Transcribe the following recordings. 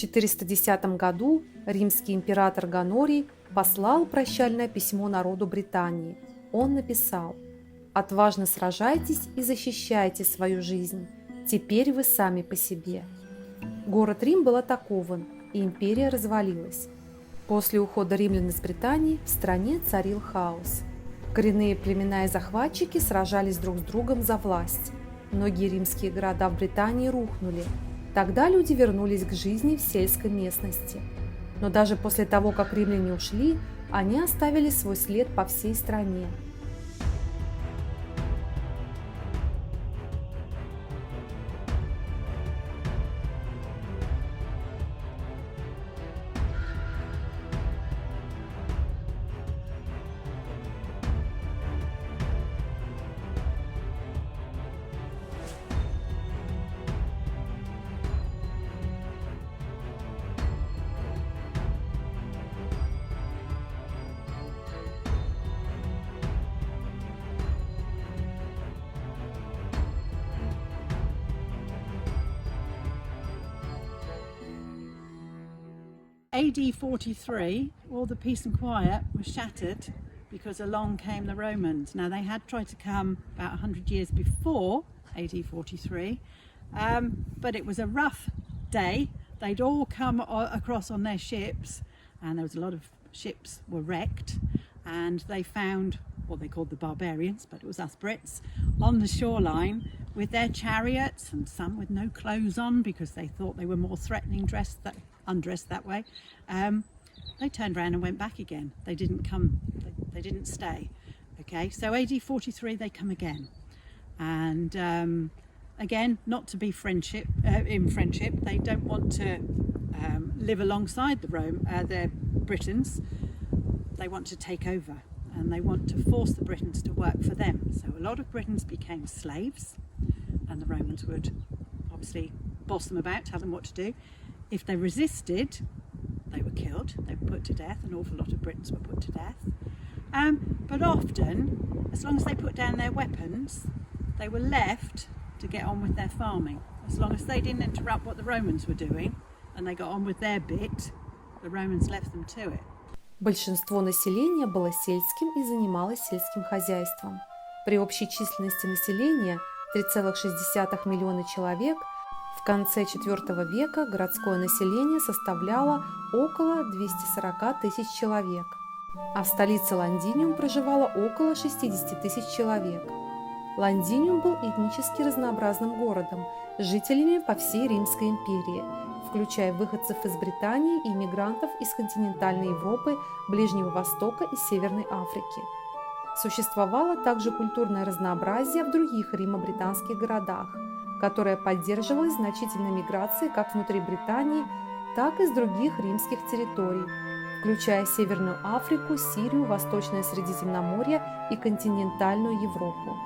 410 году римский император Гонорий послал прощальное письмо народу Британии. Он написал: «Отважно сражайтесь и защищайте свою жизнь. Теперь вы сами по себе». Город Рим был атакован, и империя развалилась. После ухода римлян из Британии в стране царил хаос. Коренные племена и захватчики сражались друг с другом за власть. Многие римские города в Британии рухнули. Тогда люди вернулись к жизни в сельской местности. Но даже после того, как римляне ушли, они оставили свой след по всей стране. AD 43, all the peace and quiet was shattered because along came the Romans. Now they had tried to come about 100 years before AD 43, but it was a rough day. They'd all come across on their ships, and there was a lot of ships were wrecked, and they found what they called the barbarians, but it was us Brits, on the shoreline with their chariots, and some with no clothes on because they thought they were more threatening undressed that way. They turned around and went back again. They didn't come, they didn't stay. Okay, so AD 43 they come again, and again, not to be in friendship, they don't want to live alongside the Britons. They want to take over, and they want to force the Britons to work for them. So a lot of Britons became slaves, and the Romans would obviously boss them about, tell them what to do. If they resisted, they were killed, they were put to death. An awful lot of Britons were put to death. But often, as long as they put down their weapons, they were left to get on with their farming. As long as they didn't interrupt what the Romans were doing, and they got on with their bit, the Romans left them to it. Большинство населения было сельским и занималось сельским хозяйством. При общей численности населения 3,6 миллиона человек в конце IV века городское население составляло около 240 тысяч человек, а в столице Лондиниум проживало около 60 тысяч человек. Лондиниум был этнически разнообразным городом с жителями по всей Римской империи, включая выходцев из Британии и иммигрантов из континентальной Европы, Ближнего Востока и Северной Африки. Существовало также культурное разнообразие в других римо-британских городах, которое поддерживалось значительной миграцией как внутри Британии, так и с других римских территорий, включая Северную Африку, Сирию, Восточное Средиземноморье и континентальную Европу.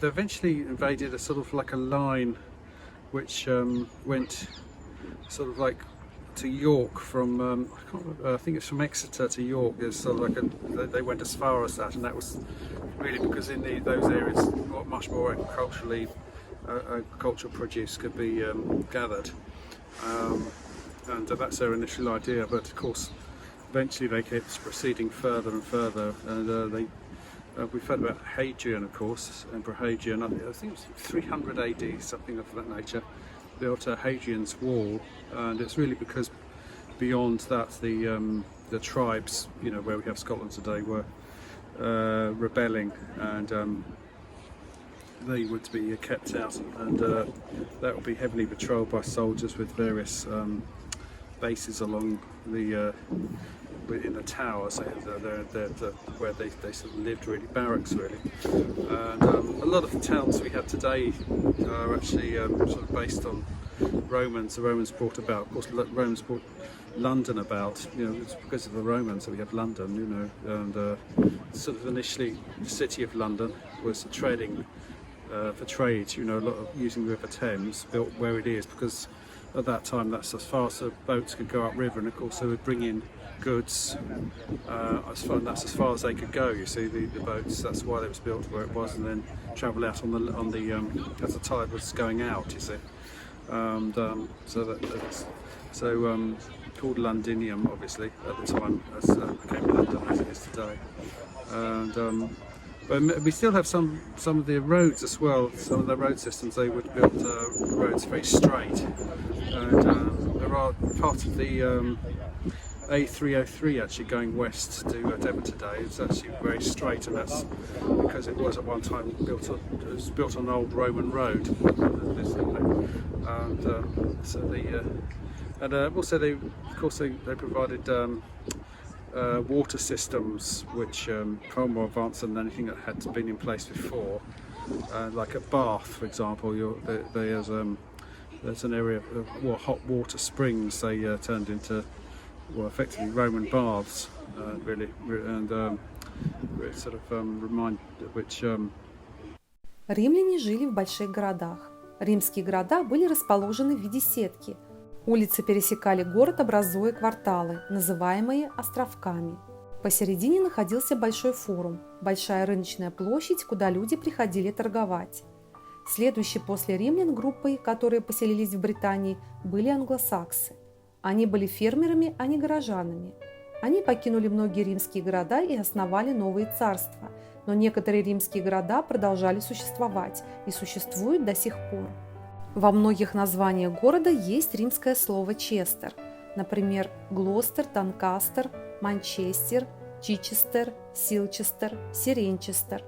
They eventually invaded a sort of like a line which went sort of like to York from, I think it's from Exeter to York. It's sort of like they went as far as that, and that was really because in those areas much more agricultural produce could be gathered, and that's their initial idea. But of course, eventually they kept proceeding further and further, and we've heard about Hadrian, of course, Emperor Hadrian. I think it was 300 AD, something of that nature. Built Hadrian's Wall, and it's really because beyond that the tribes, where we have Scotland today, were rebelling, and they would be kept out, and that would be heavily patrolled by soldiers with various bases along in the towers, where they sort of lived, really, barracks really. And a lot of the towns we have today are actually sort of based on Romans. The Romans brought about, of course, Romans brought London about. It's because of the Romans that we have London. And sort of initially the city of London was trading for trade. A lot of using the River Thames, built where it is because at that time that's as far as the boats could go upriver, and of course they would bring in goods that's as far as they could go. You see, the boats. That's why they was built where it was, and then travel out on the as the tide was going out. You see, and so called Londinium, obviously at the time, as became London as it is today. And but we still have some of the roads as well. Some of the road systems, they would build roads very straight, and there are part of the A303 actually going west to Devon today. It's actually very straight, and that's because it was at one time built on an old Roman road. And also they provided water systems which far more advanced than anything that had been in place before. Like at Bath, for example, there's an area of hot water springs. They turned into effectively Roman baths, really, and sort of remind which. Римляне жили в больших городах. Римские города были расположены в виде сетки. Улицы пересекали город, образуя кварталы, называемые островками. Посередине находился большой форум, большая рыночная площадь, куда люди приходили торговать. Следующей после римлян группой, которые поселились в Британии, были англосаксы. Они были фермерами, а не горожанами. Они покинули многие римские города и основали новые царства, но некоторые римские города продолжали существовать и существуют до сих пор. Во многих названиях города есть римское слово «честер», например, Глостер, Донкастер, Манчестер, Чичестер, Силчестер, Сиренчестер.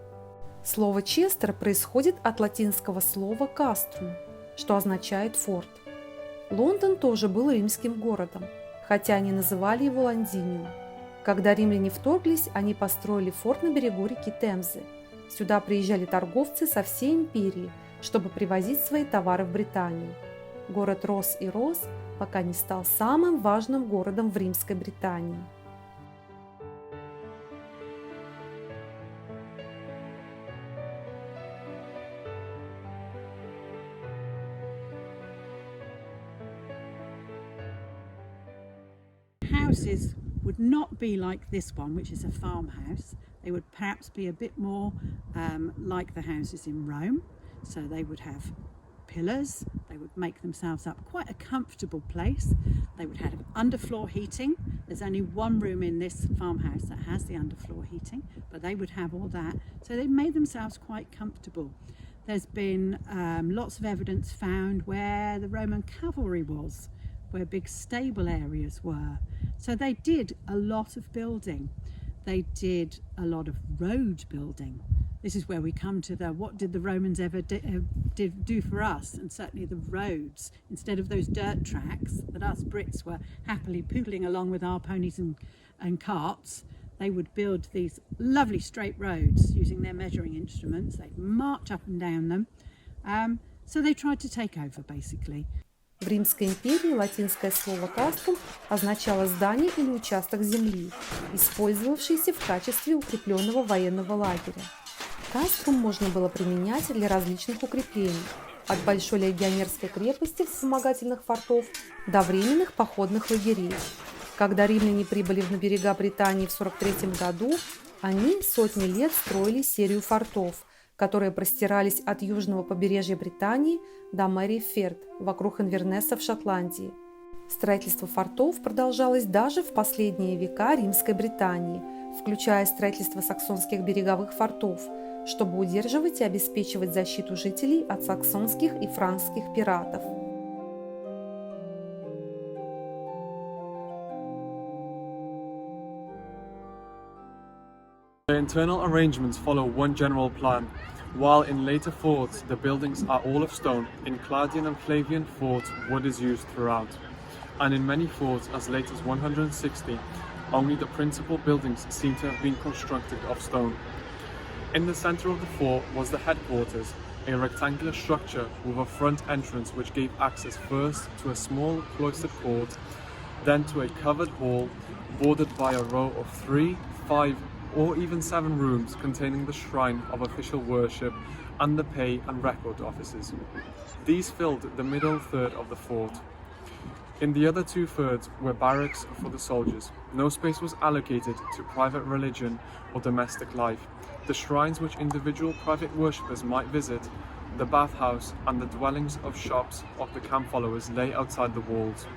Слово «честер» происходит от латинского слова «каструм», что означает «форт». Лондон тоже был римским городом, хотя они называли его Лондиниум. Когда римляне вторглись, они построили форт на берегу реки Темзы. Сюда приезжали торговцы со всей империи, чтобы привозить свои товары в Британию. Город рос и рос, пока не стал самым важным городом в Римской Британии. Houses would not be like this one, which is a farmhouse. They would perhaps be a bit more like the houses in Rome. So they would have pillars, they would make themselves up quite a comfortable place. They would have underfloor heating. There's only one room in this farmhouse that has the underfloor heating, but they would have all that. So they made themselves quite comfortable. There's been lots of evidence found where the Roman cavalry was, where big stable areas were. So they did a lot of building. They did a lot of road building. This is where we come to what did the Romans ever do for us? And certainly the roads, instead of those dirt tracks that us Brits were happily poodling along with our ponies and carts, they would build these lovely straight roads using their measuring instruments. They'd march up and down them. So they tried to take over, basically. В Римской империи латинское слово «каструм» означало здание или участок земли, использовавшийся в качестве укрепленного военного лагеря. Каструм можно было применять для различных укреплений, от большой легионерской крепости вспомогательных фортов до временных походных лагерей. Когда римляне прибыли на берега Британии в 43 году, они сотни лет строили серию фортов, которые простирались от южного побережья Британии до мэрии Ферт, вокруг Инвернесса в Шотландии. Строительство фортов продолжалось даже в последние века Римской Британии, включая строительство саксонских береговых фортов, чтобы удерживать и обеспечивать защиту жителей от саксонских и франкских пиратов. The internal arrangements follow one general plan, while in later forts the buildings are all of stone. In Claudian and Flavian forts wood is used throughout, and in many forts as late as 160 only the principal buildings seem to have been constructed of stone. In the centre of the fort was the headquarters, a rectangular structure with a front entrance which gave access first to a small cloistered court then to a covered hall bordered by a row of 3, 5, or even 7 rooms containing the shrine of official worship and the pay and record offices. These filled the middle third of the fort. In the other 2/3 were barracks for the soldiers. No space was allocated to private religion or domestic life. The shrines which individual private worshippers might visit, the bathhouse and the dwellings of shops of the camp followers lay outside the walls.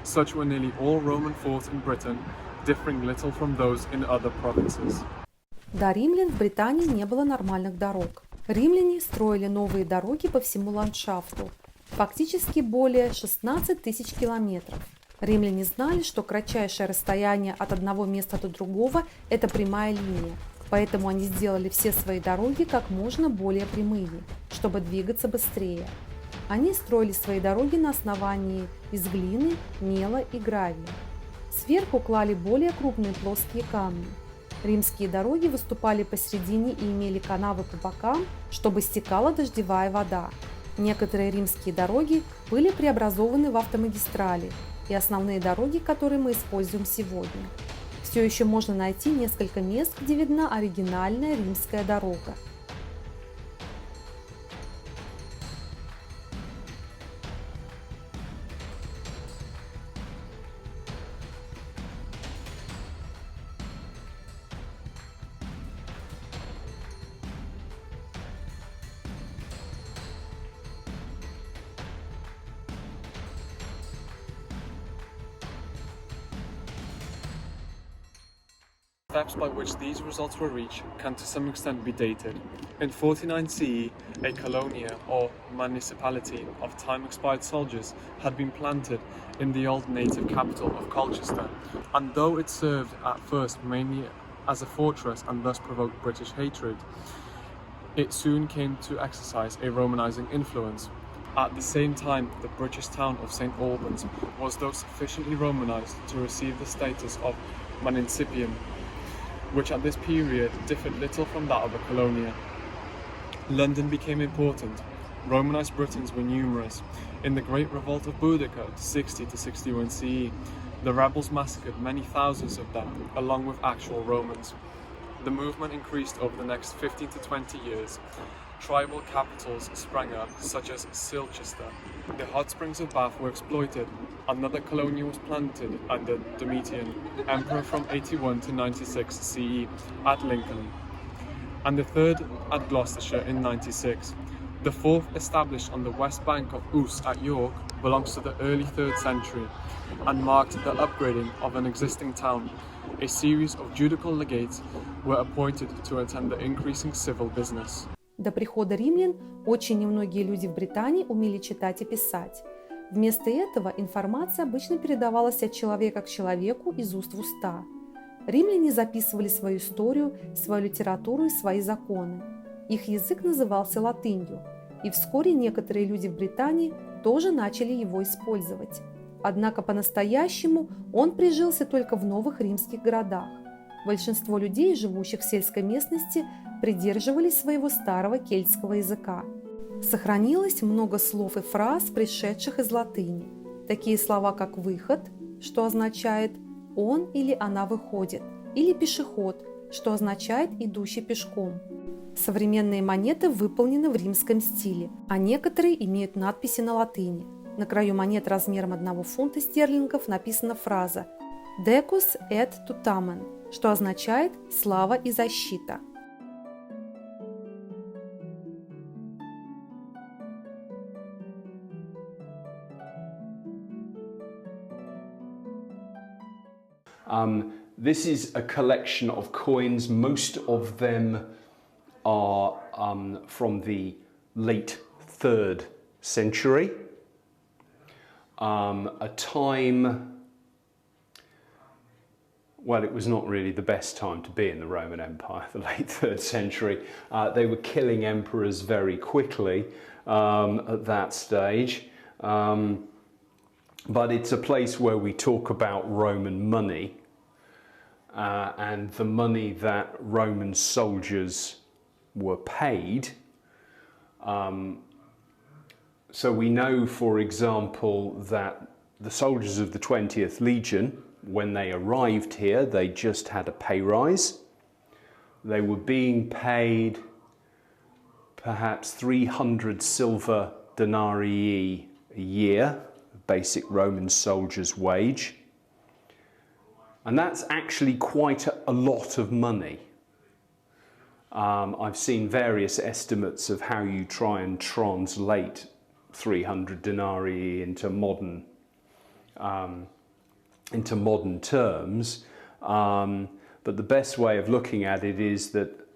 Such were nearly all Roman forts in Britain, differing little from those in other provinces. До римлян в Британии не было нормальных дорог. Римляне строили новые дороги по всему ландшафту, фактически более 16 тысяч километров. Римляне знали, что кратчайшее расстояние от одного места до другого – это прямая линия, поэтому они сделали все свои дороги как можно более прямыми, чтобы двигаться быстрее. Они строили свои дороги на основании из глины, мела и гравия. Сверху клали более крупные плоские камни. Римские дороги выступали посередине и имели канавы по бокам, чтобы стекала дождевая вода. Некоторые римские дороги были преобразованы в автомагистрали и основные дороги, которые мы используем сегодня. Все еще можно найти несколько мест, где видна оригинальная римская дорога. Steps by which these results were reached can to some extent be dated. In 49 CE, a colonia or municipality of time-expired soldiers had been planted in the old native capital of Colchester, and though it served at first mainly as a fortress and thus provoked British hatred, it soon came to exercise a Romanizing influence. At the same time, the British town of St. Albans was thus sufficiently Romanized to receive the status of municipium, which at this period differed little from that of a colonia. London became important. Romanized Britons were numerous. In the Great Revolt of Boudicca, 60 to 61 CE, the rebels massacred many thousands of them, along with actual Romans. The movement increased over the next 15 to 20 years. Tribal capitals sprang up, such as Silchester. The hot springs of Bath were exploited. Another colonia was planted under Domitian, emperor from 81 to 96 CE, at Lincoln, and the third at Gloucestershire in 96. The fourth, established on the west bank of Ouse at York, belongs to the early 3rd century and marked the upgrading of an existing town. A series of judicial legates were appointed to attend the increasing civil business. До прихода римлян очень немногие люди в Британии умели читать и писать. Вместо этого информация обычно передавалась от человека к человеку из уст в уста. Римляне записывали свою историю, свою литературу и свои законы. Их язык назывался латынью, и вскоре некоторые люди в Британии тоже начали его использовать. Однако по-настоящему он прижился только в новых римских городах. Большинство людей, живущих в сельской местности, придерживались своего старого кельтского языка. Сохранилось много слов и фраз, пришедших из латыни. Такие слова, как «выход», что означает «он или она выходит», или «пешеход», что означает «идущий пешком». Современные монеты выполнены в римском стиле, а некоторые имеют надписи на латыни. На краю монет размером 1 фунта стерлингов написана фраза «Decus et tutamen», что означает «слава и защита». This is a collection of coins. Most of them are from the late 3rd century, a time, well, it was not really the best time to be in the Roman Empire, the late 3rd century. They were killing emperors very quickly at that stage. But it's a place where we talk about Roman money and the money that Roman soldiers were paid. So we know, for example, that the soldiers of the 20th Legion, when they arrived here, they just had a pay rise. They were being paid perhaps 300 silver denarii a year, basic Roman soldier's wage. And that's actually quite a lot of money. I've seen various estimates of how you try and translate 300 denarii into modern terms, but the best way of looking at it is that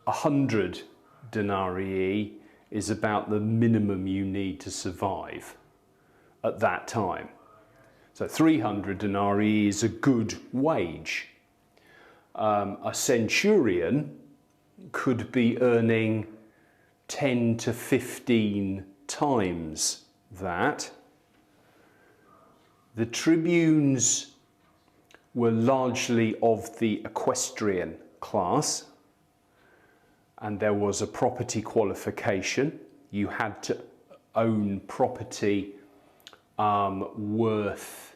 100 denarii is about the minimum you need to survive at that time. So 300 denarii is a good wage. A centurion could be earning 10 to 15 times that. The tribunes were largely of the equestrian class, and there was a property qualification. You had to own property worth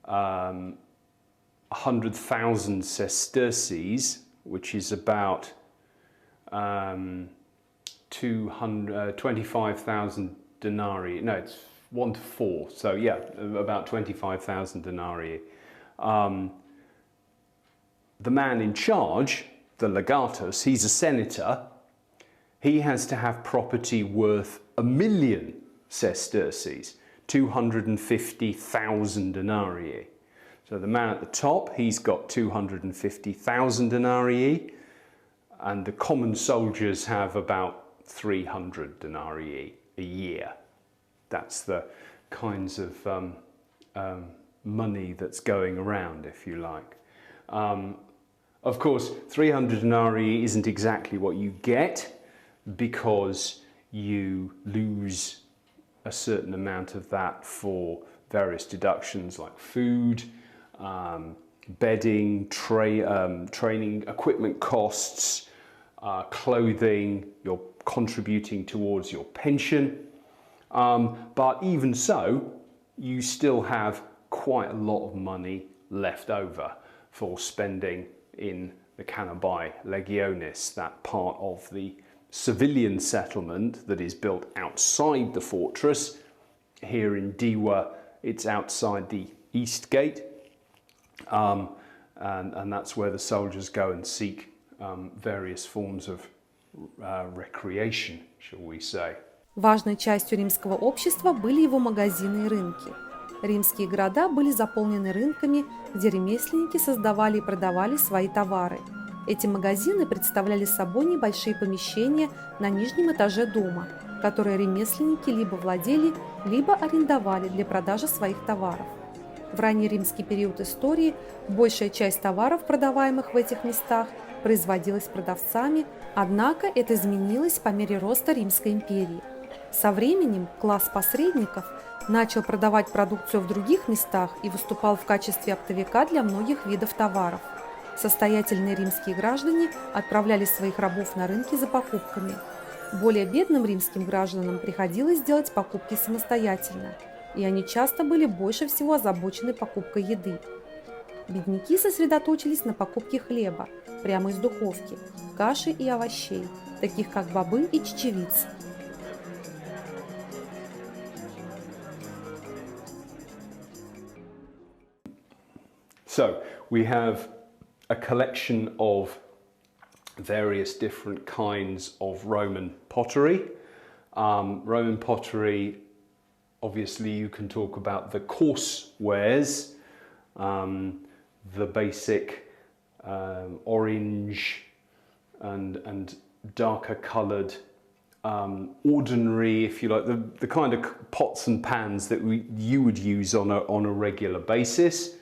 100,000 sesterces, which is about 25,000 denarii. No, it's 1 to 4. So yeah, about 25,000 denarii. The man in charge, the legatus, he's a senator. He has to have property worth 1,000,000 sesterces, 250,000 denarii. So the man at the top, he's got 250,000 denarii, and the common soldiers have about 300 denarii a year. That's the kinds of money that's going around, if you like. Of course, 300 denarii isn't exactly what you get, because you lose a certain amount of that for various deductions like food, bedding, training equipment costs, clothing. You're contributing towards your pension. But even so, you still have quite a lot of money left over for spending in the Canabae Legionis, that part of the civilian settlement that is built outside the fortress. Here in Diwa, it's outside the east gate, and that's where the soldiers go and seek various forms of recreation, shall we say. Важной частью римского общества были его магазины и рынки. Римские города были заполнены рынками, где ремесленники создавали и продавали свои товары. Эти магазины представляли собой небольшие помещения на нижнем этаже дома, которые ремесленники либо владели, либо арендовали для продажи своих товаров. В раннеримский период истории большая часть товаров, продаваемых в этих местах, производилась продавцами, однако это изменилось по мере роста Римской империи. Со временем класс посредников начал продавать продукцию в других местах и выступал в качестве оптовика для многих видов товаров. Состоятельные римские граждане отправляли своих рабов на рынки за покупками. Более бедным римским гражданам приходилось делать покупки самостоятельно, и они часто были больше всего озабочены покупкой еды. Бедняки сосредоточились на покупке хлеба прямо из духовки, каши и овощей, таких как бобы и чечевицы. So we have a collection of various different kinds of Roman pottery. Roman pottery, obviously you can talk about the coarse wares, the basic orange and darker coloured, ordinary, if you like, the kind of pots and pans that you would use on a regular basis.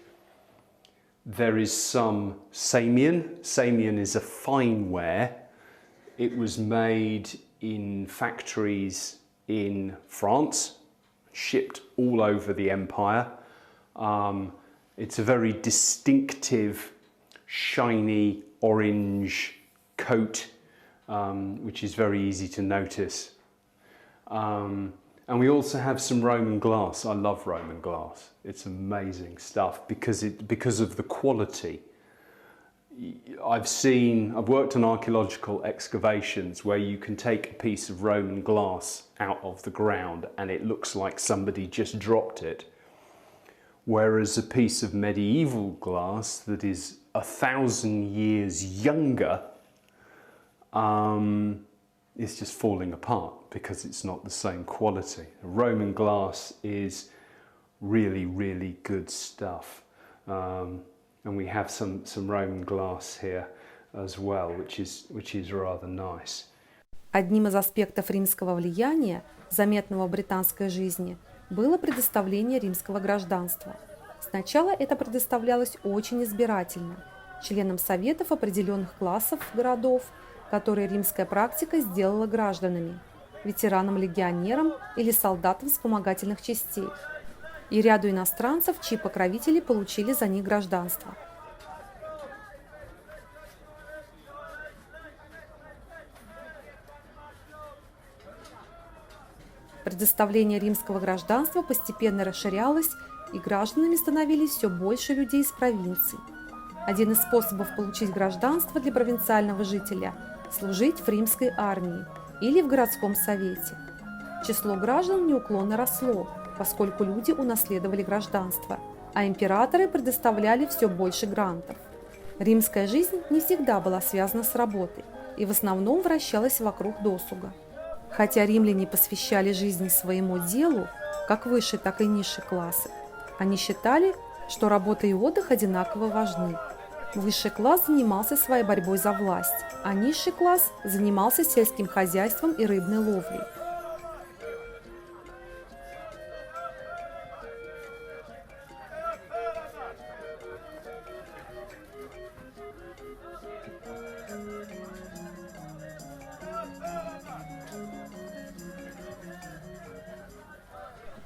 There is some Samian. Samian is a fine ware. It was made in factories in France, shipped all over the empire. It's a very distinctive, shiny orange coat, which is very easy to notice. And we also have some Roman glass. I love Roman glass. It's amazing stuff because of the quality. I've worked on archaeological excavations where you can take a piece of Roman glass out of the ground and it looks like somebody just dropped it. Whereas a piece of medieval glass that is 1,000 years younger is just falling apart because it's not the same quality. Roman glass is really, really good stuff. And we have some Roman glass here as well, which is rather nice. Одним из аспектов римского влияния, заметного в британской жизни, было предоставление римского гражданства. Сначала это предоставлялось очень избирательно, членам советов определенных классов городов, которые римская практика сделала гражданами, ветеранам-легионерам или солдатам вспомогательных частей, и ряду иностранцев, чьи покровители получили за них гражданство. Предоставление римского гражданства постепенно расширялось, и гражданами становились все больше людей из провинций. Один из способов получить гражданство для провинциального жителя – служить в римской армии или в городском совете. Число граждан неуклонно росло, поскольку люди унаследовали гражданство, а императоры предоставляли все больше грантов. Римская жизнь не всегда была связана с работой и в основном вращалась вокруг досуга. Хотя римляне посвящали жизни своему делу, как высшие, так и низшие классы, они считали, что работа и отдых одинаково важны. Высший класс занимался своей борьбой за власть, а низший класс занимался сельским хозяйством и рыбной ловлей.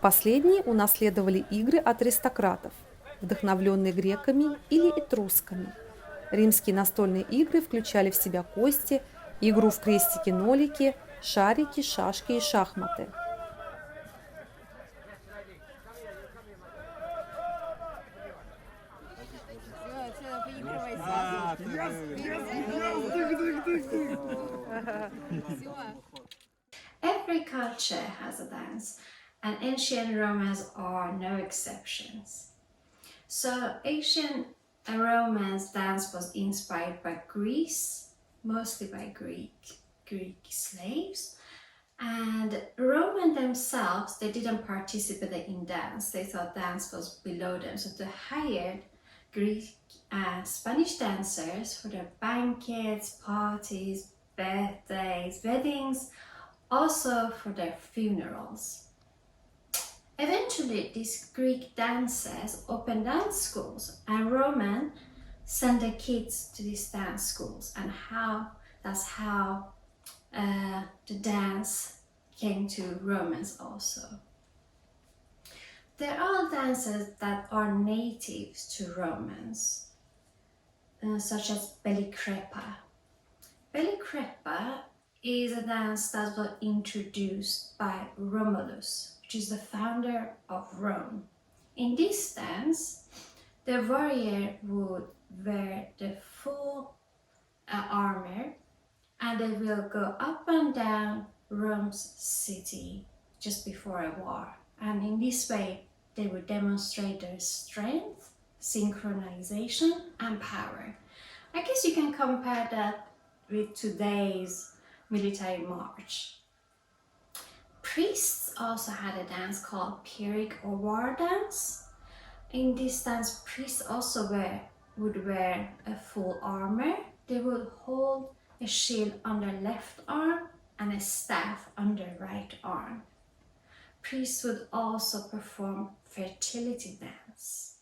Последние унаследовали игры от аристократов, вдохновленные греками или этрусками. Римские настольные игры включали в себя кости, игру в крестики-нолики, шарики, шашки и шахматы. Every culture has a dance, and ancient Romans are no exceptions. So ancient Romans dance was inspired by Greece, mostly by Greek slaves, and Roman themselves, they didn't participate in dance. They thought dance was below them, so they hired Greek and Spanish dancers for their banquets, parties, birthdays, weddings, also for their funerals. Eventually, these Greek dancers opened dance schools, and Romans sent their kids to these dance schools, and that's how the dance came to Romans also. There are dances that are natives to Romans, such as belly crepa. Belly crepa is a dance that was introduced by Romulus, which is the founder of Rome. In this dance, the warrior would wear the full armor, and they will go up and down Rome's city just before a war. And in this way, they would demonstrate their strength, synchronization, and power. I guess you can compare that with today's military march. Priests also had a dance called Pyrrhic or war dance. In this dance, priests also would wear a full armor. They would hold a shield on their left arm and a staff on their right arm. Priests would also perform fertility dance.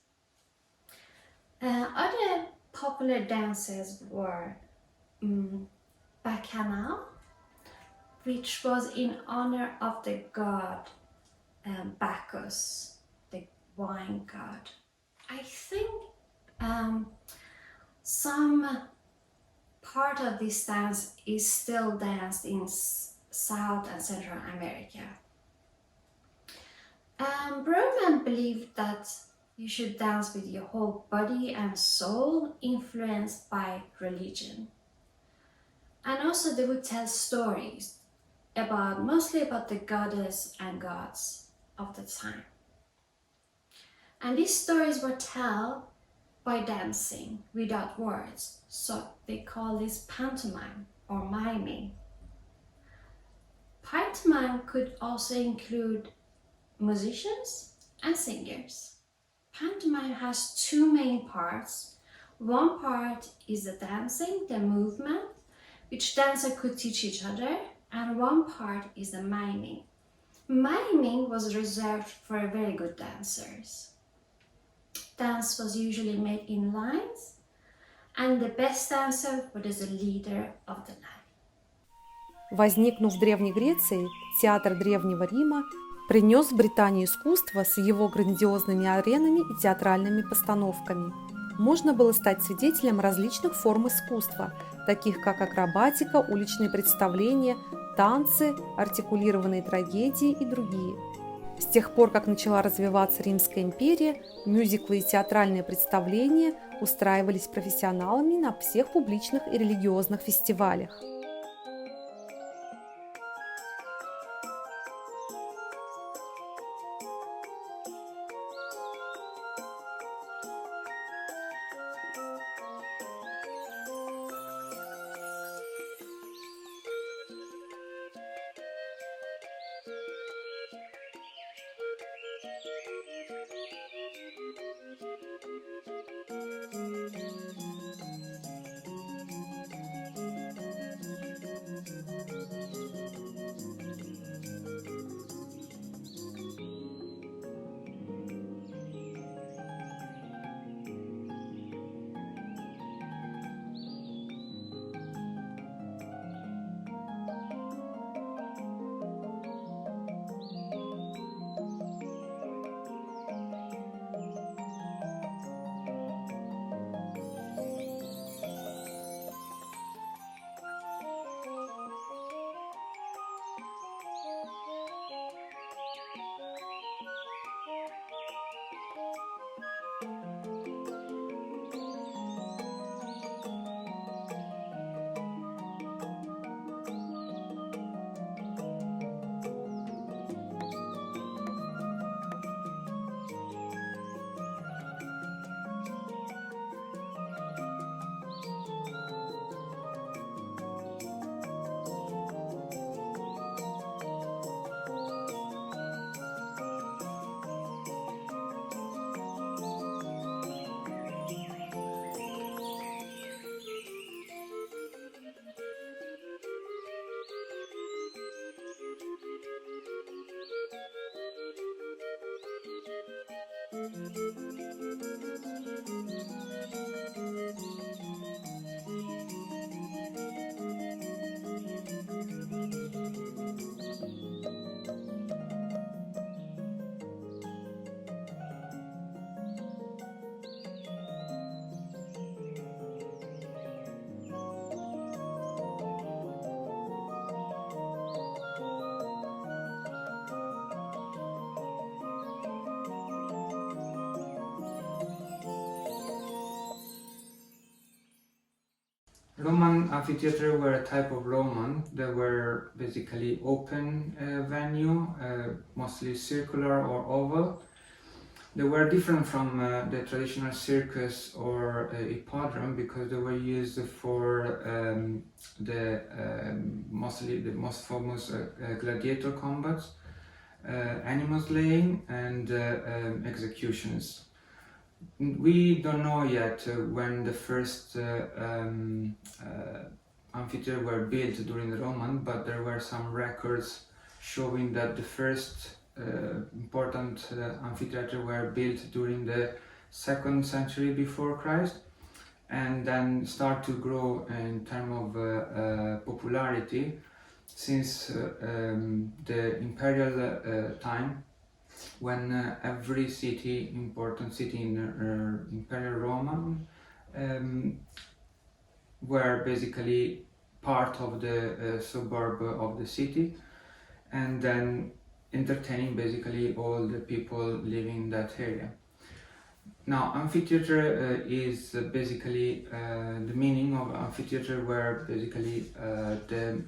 Other popular dances were Bacchanal, which was in honor of the god Bacchus, the wine god. I think some part of this dance is still danced in South and Central America. Roman believed that you should dance with your whole body and soul, influenced by religion. And also they would tell stories mostly about the goddess and gods of the time. And these stories were told by dancing without words, so they call this pantomime or miming. Pantomime could also include musicians and singers. Pantomime has two main parts. One part is the dancing, the movement, which dancers could teach each other, and one part is the miming. Miming was reserved for very good dancers. Dance was usually made in lines, and the best dancer was the leader of the line. Возникнув в Древней Греции, театр Древнего Рима принес в Британию искусство с его грандиозными аренами и театральными постановками. Можно было стать свидетелем различных форм искусства, таких как акробатика, уличные представления, танцы, артикулированные трагедии и другие. С тех пор, как начала развиваться Римская империя, мюзиклы и театральные представления устраивались профессионалами на всех публичных и религиозных фестивалях. Roman amphitheatre were a type of Roman. They were basically open venue, mostly circular or oval. They were different from the traditional circus or hippodrome because they were used for mostly the most famous gladiator combats, animal slaying, and executions. We don't know yet when the first amphitheatre were built during the Roman, but there were some records showing that the first important amphitheatre were built during the 2nd century before Christ, and then start to grow in terms of popularity since the imperial time, when every city, important city in Imperial Roman, were basically part of the suburb of the city, and then entertaining basically all the people living in that area. Now, amphitheater is basically the meaning of amphitheater were basically the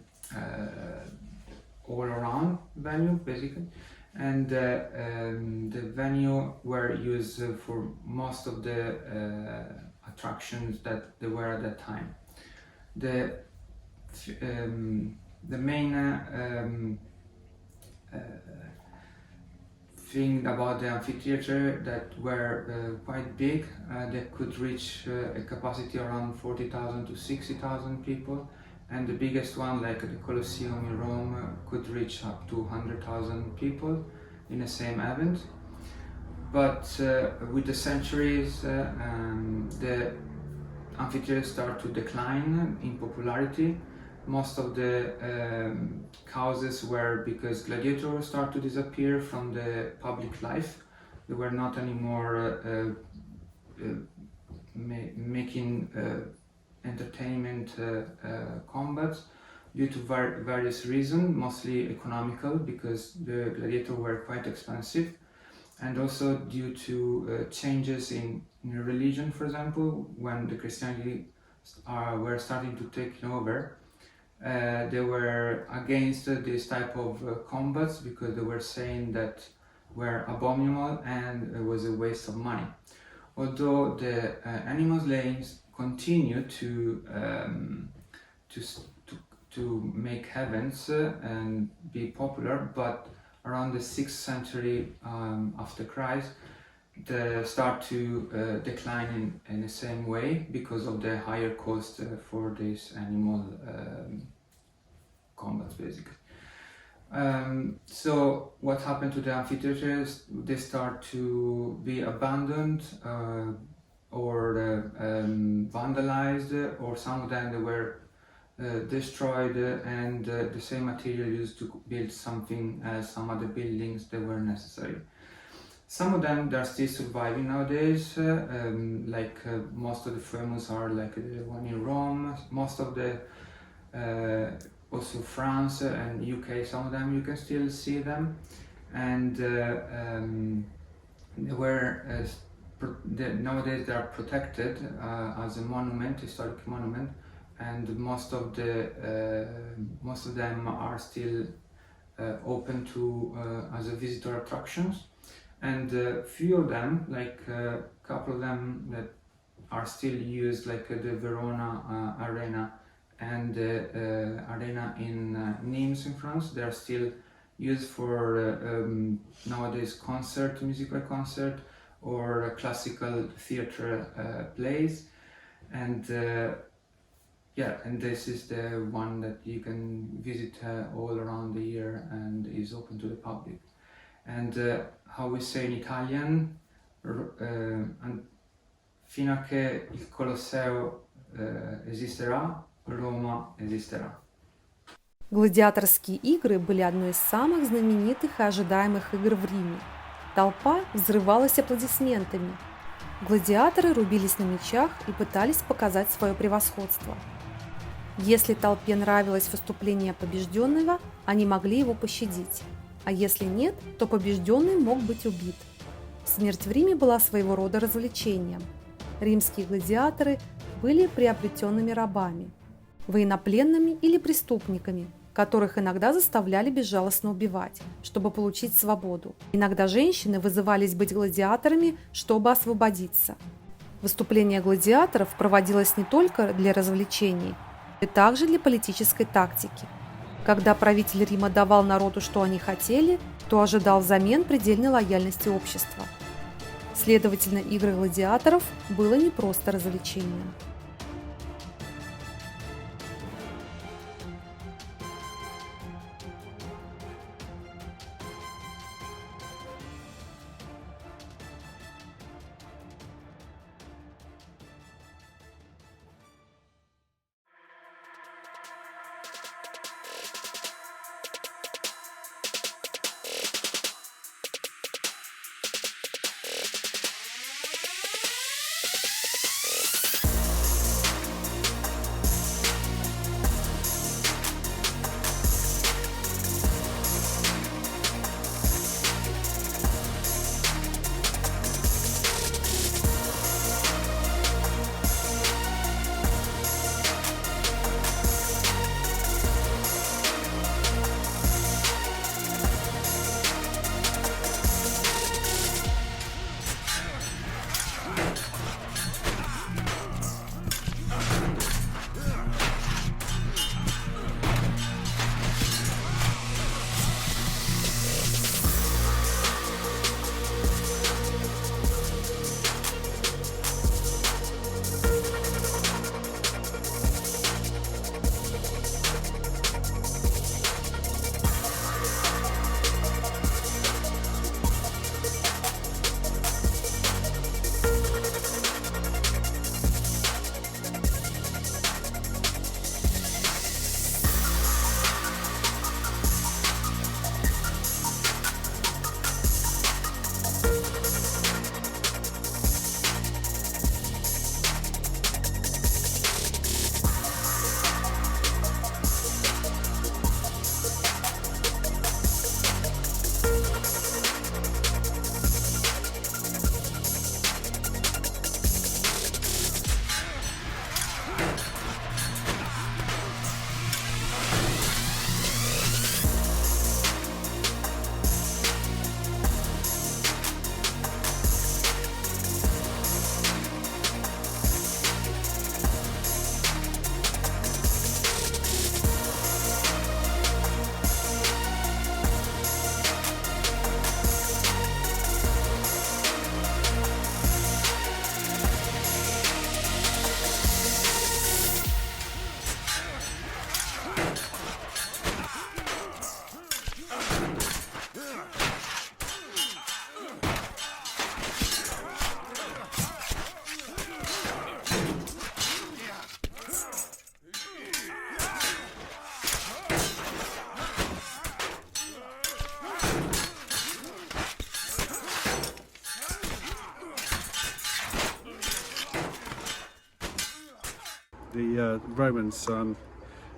all around venue basically, and the venue were used for most of the attractions that there were at that time. The main thing about the amphitheater that were quite big, they could reach a capacity around 40,000 to 60,000 people, and the biggest one, like the Colosseum in Rome, could reach up to 100,000 people in the same event. But with the centuries, the amphitheaters start to decline in popularity. Most of the causes were because gladiators start to disappear from the public life. They were not anymore making entertainment combats due to various reasons, mostly economical, because the gladiators were quite expensive, and also due to changes in religion, for example, when the Christianity were starting to take over. They were against this type of combats because they were saying that were abominable and it was a waste of money. Although the animal slaying continued to make heavens and be popular, but around the 6th century after Christ, they start to decline in the same way because of the higher cost for these animal combats, basically. So what happened to the amphitheaters? They start to be abandoned or vandalized, or some of them they were destroyed, and the same material used to build something as some other buildings that were necessary. Some of them they're still surviving nowadays, most of the famous are like the one in Rome, most of the also France and UK, some of them you can still see them, and they were nowadays they are protected as a monument, historic monument, and most of them are still open to as a visitor attractions. And few of them, like a couple of them that are still used, like the Verona Arena and the arena in Nimes in France, they are still used for nowadays musical concert or classical theater plays. And and this is the one that you can visit all around the year and is open to the public. And how we say in Italian, fino a che il Colosseo esisterà, Roma esisterà. Гладиаторские игры были одной из самых знаменитых и ожидаемых игр в Риме. Толпа взрывалась аплодисментами. Гладиаторы рубились на мечах и пытались показать свое превосходство. Если толпе нравилось выступление побежденного, они могли его пощадить, а если нет, то побежденный мог быть убит. Смерть в Риме была своего рода развлечением. Римские гладиаторы были приобретенными рабами, военнопленными или преступниками, которых иногда заставляли безжалостно убивать, чтобы получить свободу. Иногда женщины вызывались быть гладиаторами, чтобы освободиться. Выступление гладиаторов проводилось не только для развлечений, но и также для политической тактики. Когда правитель Рима давал народу, что они хотели, то ожидал взамен предельной лояльности общества. Следовательно, игры гладиаторов было не просто развлечением. The Romans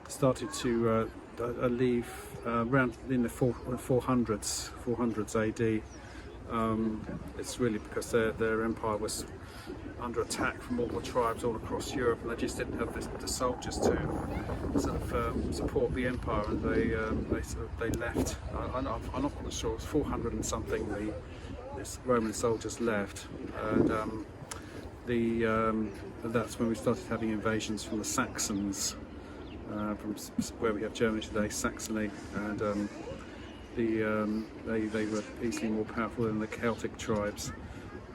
started to leave around in the 400s AD. It's really because their empire was under attack from all the tribes all across Europe, and they just didn't have the soldiers to sort of support the empire, and they left. I'm not quite sure. It was 400 and something. This Roman soldiers left, and that's when we started having invasions from the Saxons, from where we have Germany today, Saxony, and they were easily more powerful than the Celtic tribes,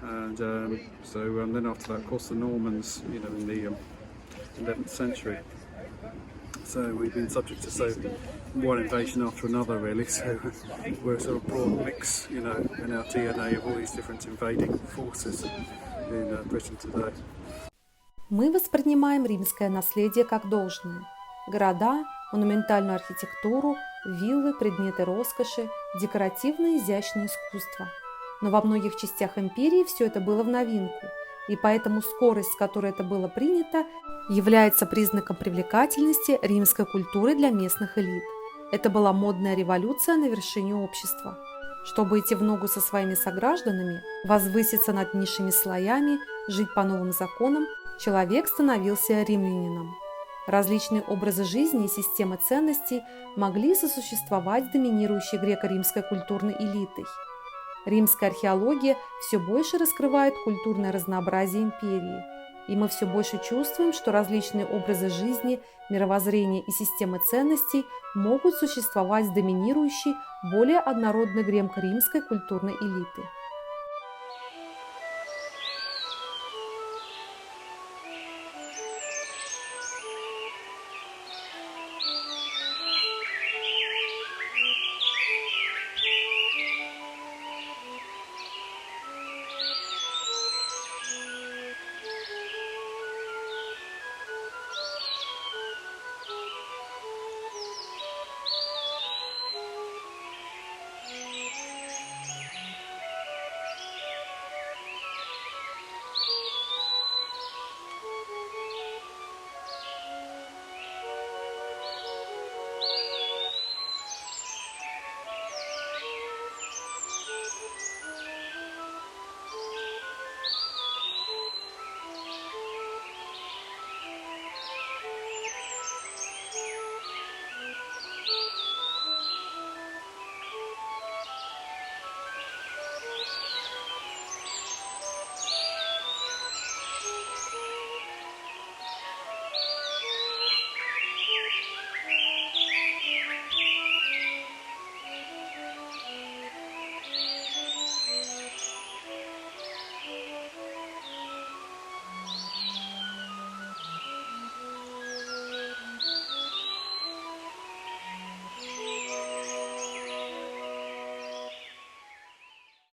and then after that, of course, the Normans, in the 11th century. So we've been subject to one invasion after another, really. So we're a sort of broad mix, in our DNA of all these different invading forces in Britain today. Мы воспринимаем римское наследие как должное. Города, монументальную архитектуру, виллы, предметы роскоши, декоративное изящное искусство. Но во многих частях империи все это было в новинку, и поэтому скорость, с которой это было принято, является признаком привлекательности римской культуры для местных элит. Это была модная революция на вершине общества. Чтобы идти в ногу со своими согражданами, возвыситься над низшими слоями, жить по новым законам, человек становился римлянином. Различные образы жизни и системы ценностей могли сосуществовать с доминирующей греко-римской культурной элитой. Римская археология все больше раскрывает культурное разнообразие империи, и мы все больше чувствуем, что различные образы жизни, мировоззрения и системы ценностей могут существовать с доминирующей, более однородной греко-римской культурной элитой.